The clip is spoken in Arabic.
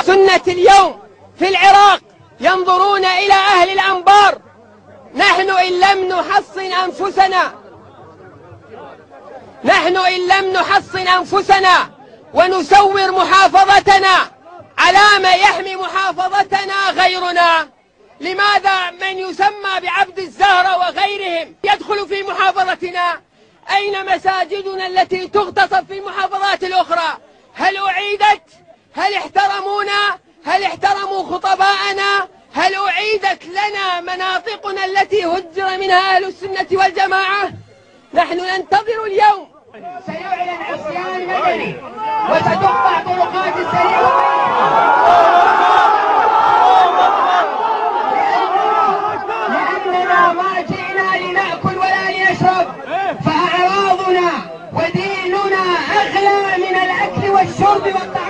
سنة اليوم في العراق ينظرون إلى أهل الأنبار. نحن إن لم نحصن أنفسنا ونسور محافظتنا، على ما يحمي محافظتنا غيرنا؟ لماذا من يسمى بعبد الزهرة وغيرهم يدخل في محافظتنا؟ أين مساجدنا التي تغتصب في المحافظات الأخرى؟ هل أعيدت؟ هل احترمونا؟ هل احترموا خطباءنا؟ هل أعيدت لنا مناطقنا التي هجر منها أهل السنة والجماعة؟ نحن ننتظر اليوم سيعلن عصيان مدني وستقطع طرقات السريع، لأننا ما جئنا لنأكل ولا لنشرب، فأعراضنا وديننا أغلى من الأكل والشرب والطعام.